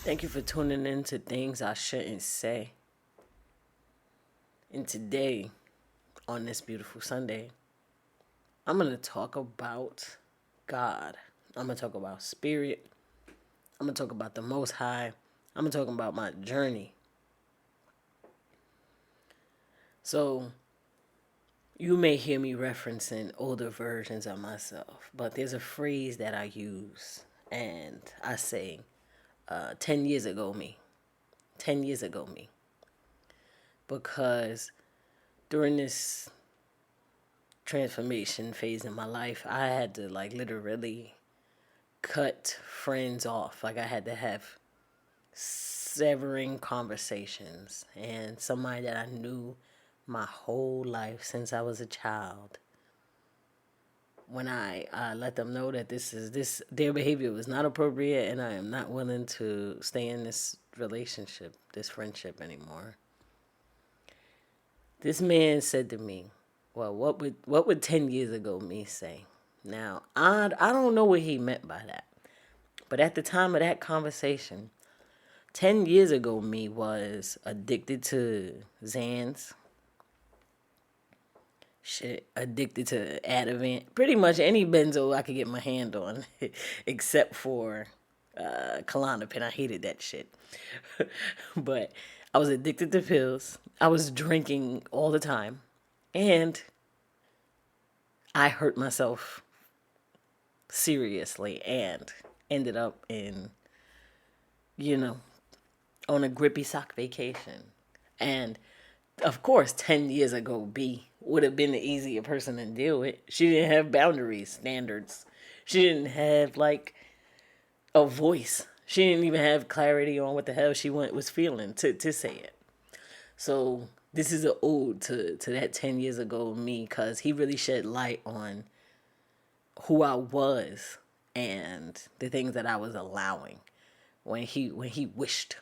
Thank you for tuning in to Things I Shouldn't Say. And today, on this beautiful Sunday, I'm going to talk about God. I'm going to talk about spirit. I'm going to talk about the Most High. I'm going to talk about my journey. So, you may hear me referencing older versions of myself, but there's a phrase that I use, and I say, 10 years ago me. 10 years ago me. Because during this transformation phase in my life, I had to literally cut friends off. Like I had to have severing conversations, and somebody that I knew my whole life since I was a child. When I let them know that their behavior was not appropriate, and I am not willing to stay in this relationship, this friendship anymore. This man said to me, well, what would 10 years ago me say? Now, I don't know what he meant by that. But at the time of that conversation, 10 years ago me was addicted to Xans, addicted to Ativan, pretty much any benzo I could get my hand on, except for Klonopin. I hated that shit. But I was addicted to pills. I was drinking all the time. And I hurt myself seriously and ended up you know, on a grippy sock vacation. And of course, 10 years ago, B would have been the easier person to deal with. She didn't have boundaries, standards. She didn't have a voice. She didn't even have clarity on what the hell she was feeling to say it. So this is an ode to that 10 years ago me, because he really shed light on who I was and the things that I was allowing when he wished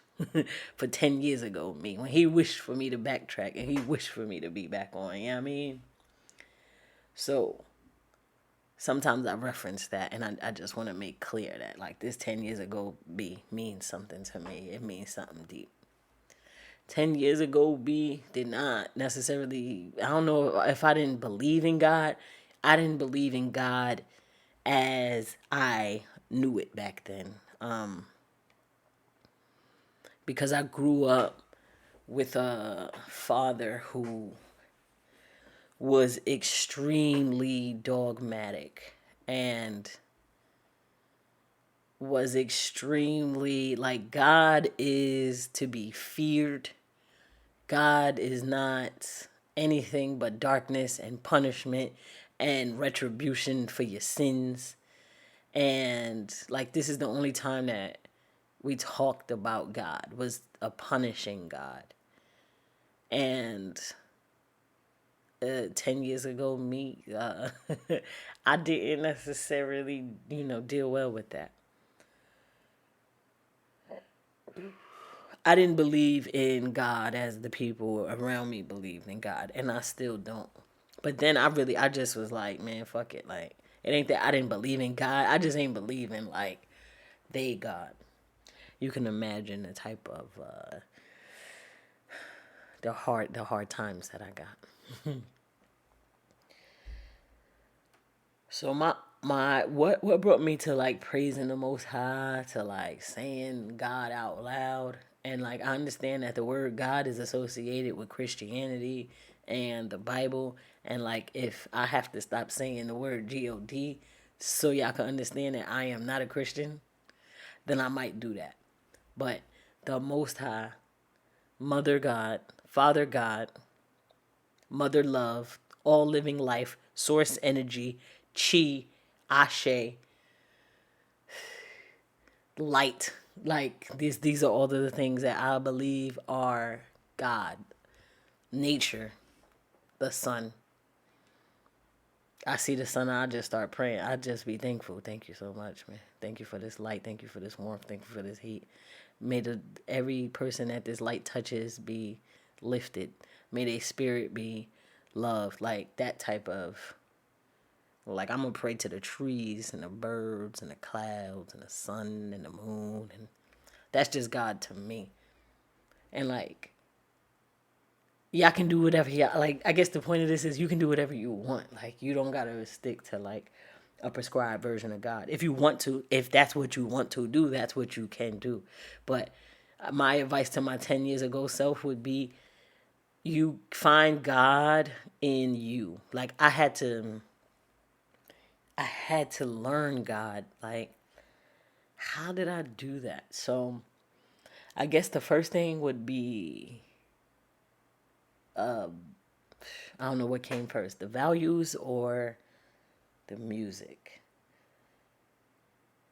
for 10 years ago me, when he wished for me to backtrack and he wished for me to be back on, you know what I mean? So sometimes I reference that, and I just want to make clear that this 10 years ago B means something to me. It means something deep. 10 years ago B did not necessarily, I don't know if I didn't believe in God. I didn't believe in God as I knew it back then. Because I grew up with a father who was extremely dogmatic and was extremely God is to be feared. God is not anything but darkness and punishment and retribution for your sins. And this is the only time that we talked about God, was a punishing God. And 10 years ago me, I didn't necessarily deal well with that. I didn't believe in God as the people around me believed in God, and I still don't. But then I just was like, man, fuck it. It ain't that I didn't believe in God. I just ain't believing they God. You can imagine the type of the hard times that I got. So what brought me to praising the Most High, to saying God out loud, and I understand that the word God is associated with Christianity and the Bible, and if I have to stop saying the word God so y'all can understand that I am not a Christian, then I might do that. But the Most High, Mother God, Father God, Mother Love, all living life, source energy, chi, ashe, light. These are all of the things that I believe are God, nature, the sun. I see the sun, I just start praying. I just be thankful. Thank you so much, man. Thank you for this light. Thank you for this warmth. Thank you for this heat. May every person that this light touches be lifted. May their spirit be loved. That type of, I'm going to pray to the trees and the birds and the clouds and the sun and the moon and That's just God to me. And like, y'all can do whatever y'all like. I guess the point of this is you can do whatever you want. Like, you don't gotta stick to like a prescribed version of God. If you want to, if that's what you want to do, that's what you can do. But my advice to my 10 years ago self would be you find God in you. Like, I had to learn God. Like, how did I do that? So I guess the first thing would be I don't know what came first, the values or the music.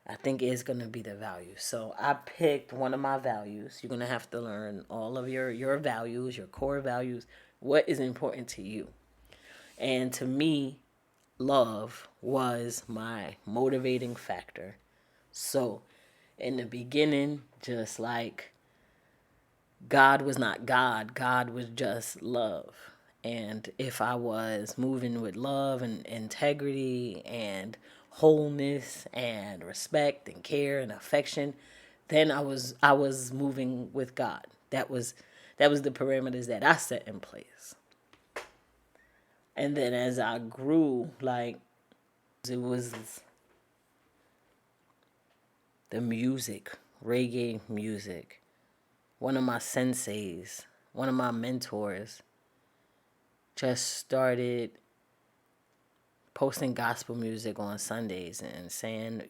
I think it's gonna be the values. So I picked one of my values. You're gonna have to learn all of your values, your core values. What is important to you? And to me, love was my motivating factor. So in the beginning, just like God was not God, God was just love. And if I was moving with love and integrity and wholeness and respect and care and affection, then I was moving with God. That was the parameters that I set in place. And then as I grew, like, it was the music, reggae music. One of my senseis, one of my mentors, just started posting gospel music on Sundays and saying,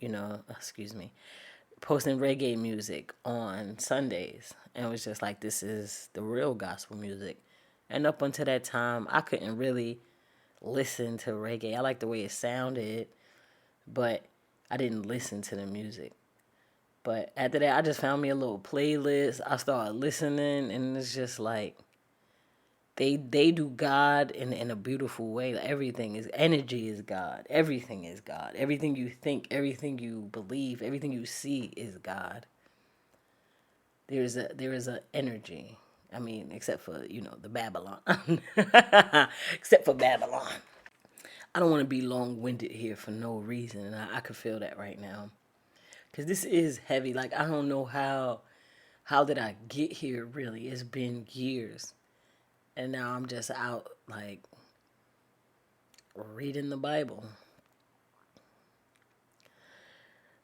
posting reggae music on Sundays. And it was just like, this is the real gospel music. And up until that time, I couldn't really listen to reggae. I liked the way it sounded, but I didn't listen to the music. But after that, I just found me a little playlist. I started listening, and it's just like, they do God in a beautiful way. Like, everything is energy is God. Everything is God. Everything you think, everything you believe, everything you see is God. There is a energy. I mean, except for the Babylon, except for Babylon. I don't want to be long winded here for no reason, and I could feel that right now because this is heavy. Like, I don't know how did I get here. Really, it's been years. And now I'm just out, like, reading the Bible.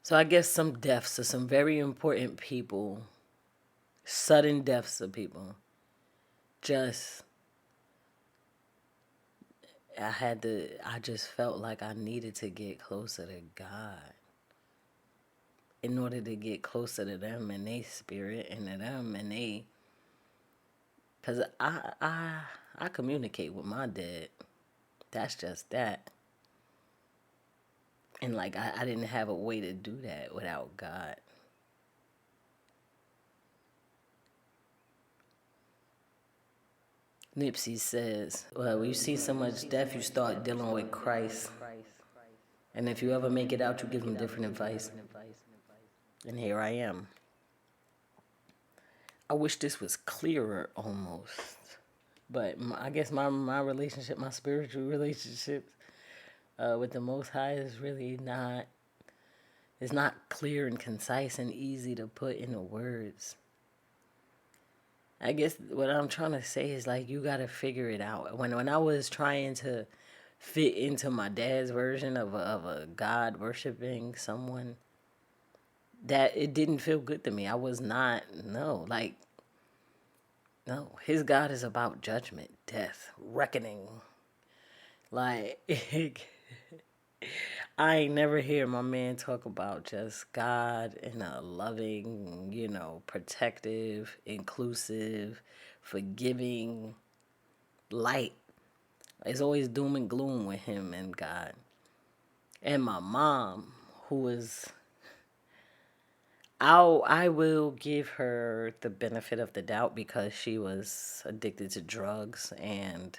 So I guess some deaths of some very important people, sudden deaths of people, just, I just felt like I needed to get closer to God in order to get closer to them and they spirit and to them and they, because I communicate with my dad. That's just that. And like, I didn't have a way to do that without God. Nipsey says, well, when you see so much death, you start dealing with Christ. And if you ever make it out, you give him different advice. And here I am. I wish this was clearer almost. But I guess my relationship, my spiritual relationships with the Most High is really not, it's not clear and concise and easy to put into words. I guess what I'm trying to say is, like, you gotta figure it out. When I was trying to fit into my dad's version of a God worshiping someone, that it didn't feel good to me. I was not, no, like, no. His God is about judgment, death, reckoning. Like, I ain't never hear my man talk about just God in a loving, protective, inclusive, forgiving light. It's always doom and gloom with him and God. And my mom, who is, I will give her the benefit of the doubt because she was addicted to drugs and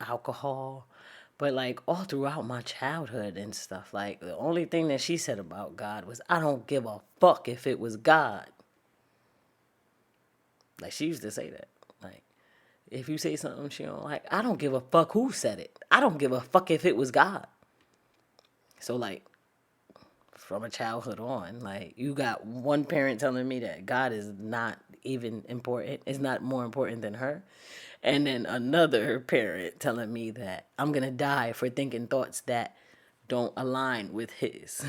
alcohol. But like, all throughout my childhood and stuff, like, the only thing that she said about God was, I don't give a fuck if it was God. Like, she used to say that. Like, if you say something she don't like, I don't give a fuck who said it. I don't give a fuck if it was God. So, like, from a childhood on. Like, you got one parent telling me that God is not even important, is not more important than her. And then another parent telling me that I'm going to die for thinking thoughts that don't align with his.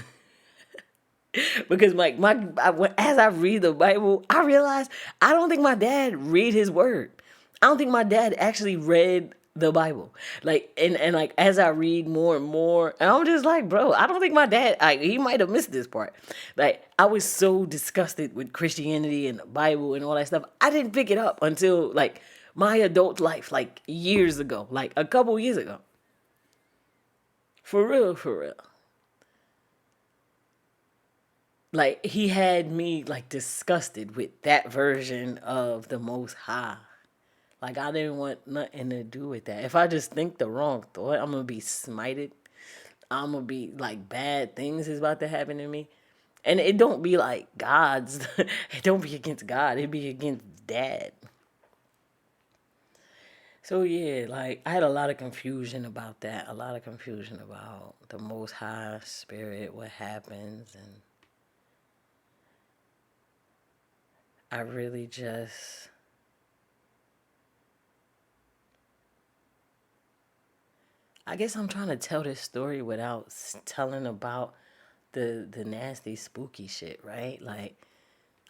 Because as I read the Bible, I realize I don't think my dad read his word. I don't think my dad actually read the Bible. Like, and like, as I read more and more, and I'm just like, bro, I don't think my dad, like, he might have missed this part. Like, I was so disgusted with Christianity and the Bible and all that stuff. I didn't pick it up until like my adult life, like years ago, like a couple years ago. For real, for real. Like, he had me like disgusted with that version of the Most High. Like, I didn't want nothing to do with that. If I just think the wrong thought, I'm gonna be smited. I'm gonna be like, bad things is about to happen to me. And it don't be like God's. It don't be against God. It be against dad. So yeah, like, I had a lot of confusion about that. A lot of confusion about the Most High Spirit, what happens, and I really just, I guess I'm trying to tell this story without telling about the nasty spooky shit, right? Like,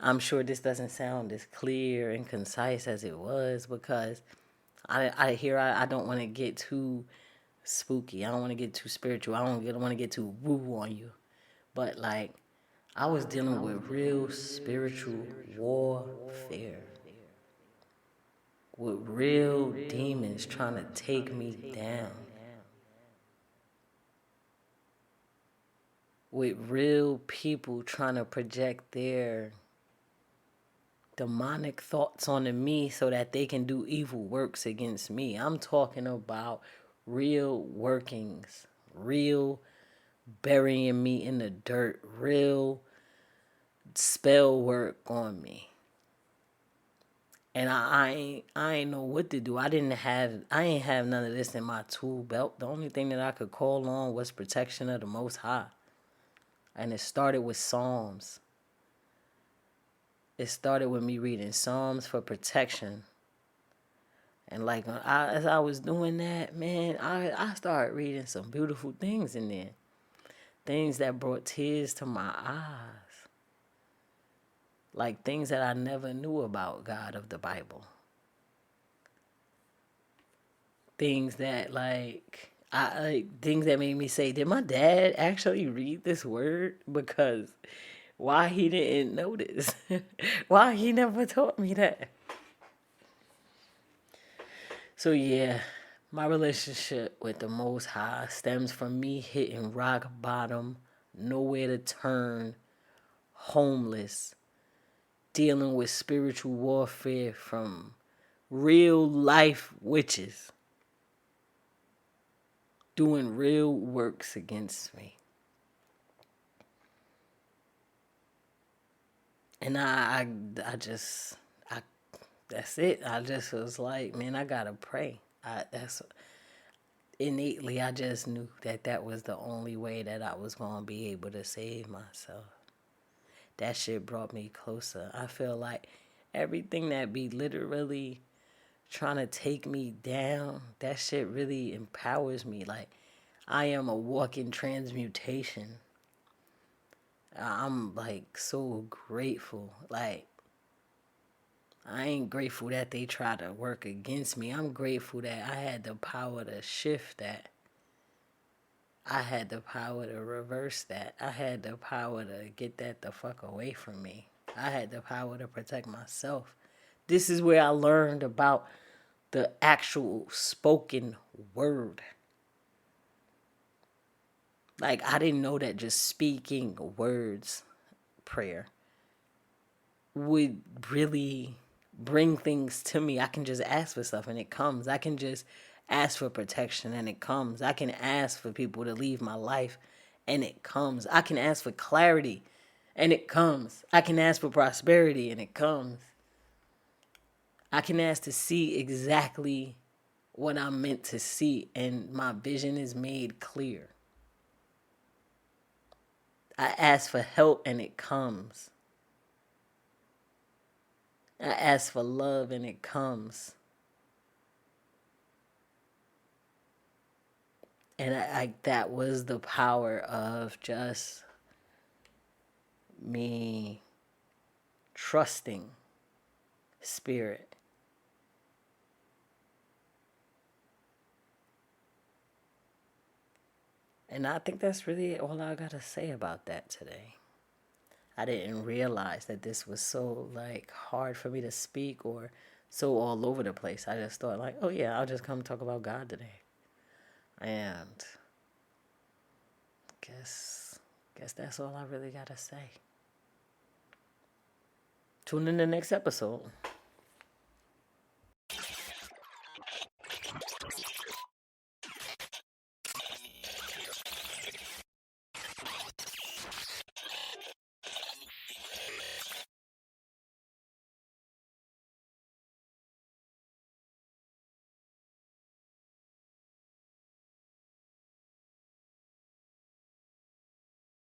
I'm sure this doesn't sound as clear and concise as it was, because I don't want to get too spooky. I don't want to get too spiritual. I don't want to get too woo on you. But like, I was dealing with real spiritual warfare, with real demons trying to take me down, with real people trying to project their demonic thoughts onto me so that they can do evil works against me. I'm talking about real workings, real burying me in the dirt, real spell work on me. And I ain't know what to do. I ain't have none of this in my tool belt. The only thing that I could call on was protection of the Most High. And it started with Psalms. It started with me reading Psalms for protection. And like, as I was doing that, man, I started reading some beautiful things in there. Things that brought tears to my eyes. Like, things that I never knew about God of the Bible. Things that things that made me say, did my dad actually read this word? Because why he didn't notice? Why he never taught me that? So yeah, my relationship with the Most High stems from me hitting rock bottom, nowhere to turn, homeless, dealing with spiritual warfare from real life witches doing real works against me. And that's it. I just was like, man, I gotta pray. That's innately, I just knew that was the only way that I was gonna be able to save myself. That shit brought me closer. I feel like everything that be literally trying to take me down, that shit really empowers me. Like, I am a walking transmutation. I'm like so grateful. Like, I ain't grateful that they try to work against me. I'm grateful that I had the power to shift that. I had the power to reverse that. I had the power to get that the fuck away from me. I had the power to protect myself. This is where I learned about the actual spoken word. Like, I didn't know that just speaking words, prayer, would really bring things to me. I can just ask for stuff and it comes. I can just ask for protection and it comes. I can ask for people to leave my life and it comes. I can ask for clarity and it comes. I can ask for prosperity and it comes. I can ask to see exactly what I'm meant to see and my vision is made clear. I ask for help and it comes. I ask for love and it comes. And that was the power of just me trusting spirit. And I think that's really all I gotta say about that today. I didn't realize that this was so like hard for me to speak or so all over the place. I just thought like, oh yeah, I'll just come talk about God today. And guess that's all I really gotta say. Tune in the next episode.